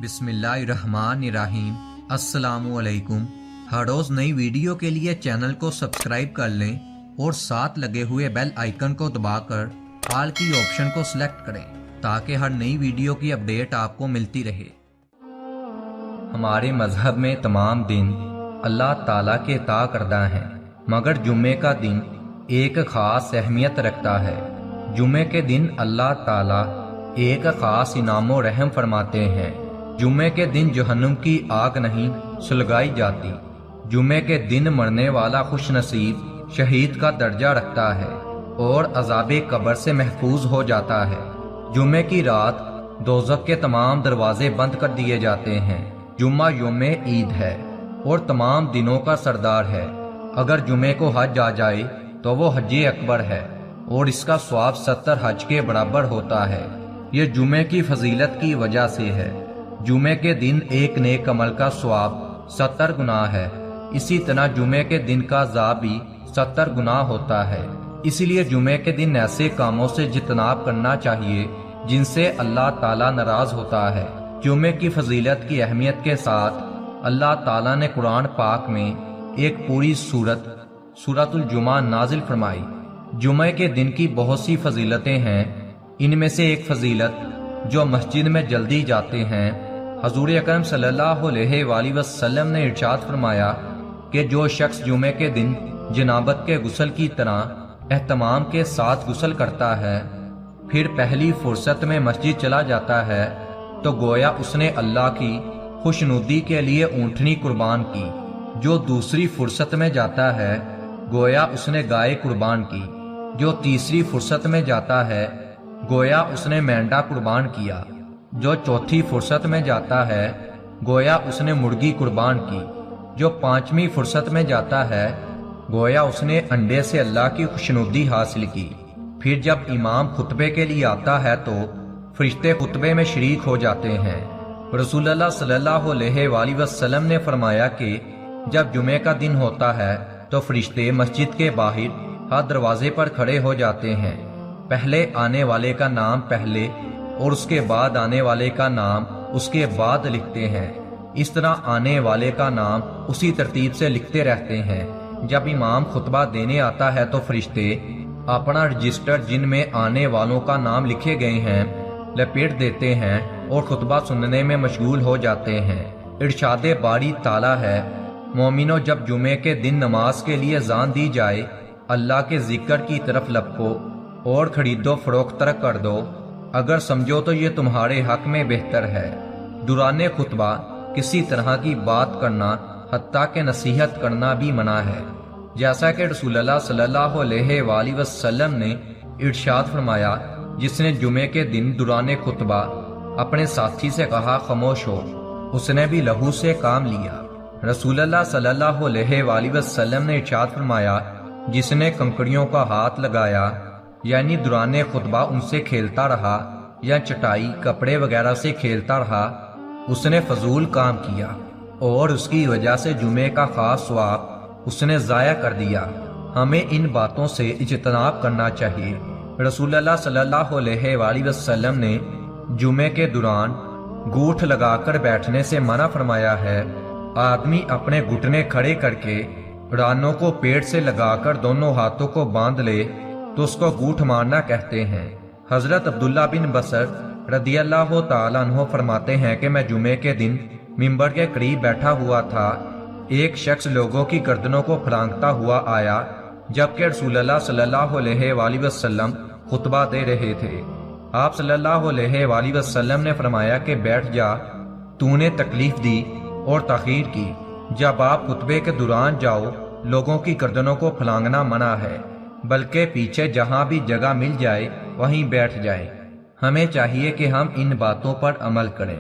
बिस्मिल्लाहिर्रहमानिर्रहीम। अस्सलामुअलैकुम। हर रोज़ नई वीडियो के लिए चैनल को सब्सक्राइब कर लें और साथ लगे हुए बेल आइकन को दबाकर ऑल की ऑप्शन को सिलेक्ट करें ताकि हर नई वीडियो की अपडेट आपको मिलती रहे। हमारे मज़हब में तमाम दिन अल्लाह ताला के अता करदा हैं, मगर जुम्मे का दिन एक ख़ास अहमियत रखता है। जुम्मे के दिन अल्लाह ताला एक ख़ास इनाम रहम फरमाते हैं। जुम्मे के दिन जहन्नुम की आग नहीं सुलगाई जाती। जुम्मे के दिन मरने वाला खुश नसीब शहीद का दर्जा रखता है और अज़ाबे कब्र से महफूज हो जाता है। जुम्मे की रात दोज़ख के तमाम दरवाजे बंद कर दिए जाते हैं। जुम्मा यौमे ईद है और तमाम दिनों का सरदार है। अगर जुम्मे को हज आ जाए तो वो हज अकबर है और इसका स्वाब 70 हज के बराबर होता है। ये जुम्मे की फजीलत की वजह से है। जुम्मे के दिन एक नेक अमल का स्वाब 70 गुना है। इसी तरह जुम्मे के दिन का अज़ाब भी 70 गुना होता है। इसीलिए जुम्मे के दिन ऐसे कामों से जितनाब करना चाहिए जिनसे अल्लाह ताला नाराज होता है। जुम्मे की फजीलत की अहमियत के साथ अल्लाह ताला ने कुरान पाक में एक पूरी सूरतुल जुमा नाजिल फरमाई। जुम्मे के दिन की बहुत सी फजीलतें हैं। इनमें से एक फजीलत जो मस्जिद में जल्दी जाते हैं, हजूर अकरम सल्लल्लाहु अलैहि वसल्लम ने इरशाद फरमाया कि जो शख्स जुम्मे के दिन जनाबत के गुस्ल की तरह एहतमाम के साथ गुस्ल करता है, फिर पहली फुर्सत में मस्जिद चला जाता है, तो गोया उसने अल्लाह की खुशनुदी के लिए ऊँटनी कुर्बान की। जो दूसरी फुर्सत में जाता है, गोया उसने गाय कुर्बान की। जो तीसरी फुर्सत में जाता है, गोया उसने मेंढा कुर्बान किया। जो चौथी फुर्सत में जाता है, गोया उसने मुर्गी कुर्बान की। जो पांचवी फुर्सत में जाता है, गोया उसने अंडे से अल्लाह की खुशनुदी हासिल की। फिर जब इमाम खुतबे के लिए आता है तो फरिश्ते खुतबे में शरीक हो जाते हैं। रसूलुल्लाह सल्लल्लाहु अलैहि वसल्लम ने फरमाया कि जब जुमे का दिन होता है तो फरिश्ते मस्जिद के बाहर हर दरवाजे पर खड़े हो जाते हैं। पहले आने वाले का नाम पहले और उसके बाद आने वाले का नाम उसके बाद लिखते हैं। इस तरह आने वाले का नाम उसी तरतीब से लिखते रहते हैं। जब इमाम खुतबा देने आता है तो फरिश्ते अपना रजिस्टर जिनमें आने वालों का नाम लिखे गए हैं लपेट देते हैं और खुतबा सुनने में मशगूल हो जाते हैं। इरशादे बारी ताला है, मोमिनो जब जुमे के दिन नमाज के लिए अज़ान दी जाए, अल्लाह के जिक्र की तरफ लपको और खरीदो फरोख्त कर दो, अगर समझो तो ये तुम्हारे हक में बेहतर है। दुराने खुतबा किसी तरह की बात करना हत्ता के नसीहत करना भी मना है। जैसा कि रसूलुल्लाह सल्लल्लाहु अलैहि वसल्लम ने इरशाद फरमाया, जिसने जुमे के दिन दुराने खुतबा अपने साथी से कहा खामोश हो, उसने भी लहू से काम लिया। रसूलुल्लाह सल्लल्लाहु अलैहि वसल्लम ने इरशाद फरमाया, जिसने कंकड़ियों का हाथ लगाया यानी दुराने खुतबा उनसे खेलता रहा या चटाई कपड़े वगैरह से खेलता रहा, उसने फजूल काम किया और उसकी वजह से जुमे का खास स्वाब उसने ज़ाया कर दिया। हमें इन बातों से इज्तनाब करना चाहिए। रसूलुल्लाह सल्लल्लाहु अलैहि वसल्लम ने जुमे के दौरान गूठ लगाकर बैठने से मना फरमाया है। आदमी अपने घुटने खड़े करके रानों को पेट से लगाकर दोनों हाथों को बांध ले तो उसको गूठ मारना कहते हैं। हजरत अब्दुल्ला बिन बसर रदियल्लाहु ताला अन्हु फरमाते हैं कि मैं जुमे के दिन मिंबर के करीब बैठा हुआ था। एक शख्स लोगों की गर्दनों को फलांगता हुआ आया जबकि रसूलुल्लाह सल्लल्लाहु अलैहि वसल्लम खुतबा दे रहे थे। आप सल्लल्लाहु अलैहि वसल्लम ने फरमाया कि बैठ जा, तूने तकलीफ दी और ताखीर की। जब आप खुतबे के दौरान जाओ, लोगों की गर्दनों को फलांगना मना है, बल्कि पीछे जहां भी जगह मिल जाए वहीं बैठ जाएं। हमें चाहिए कि हम इन बातों पर अमल करें।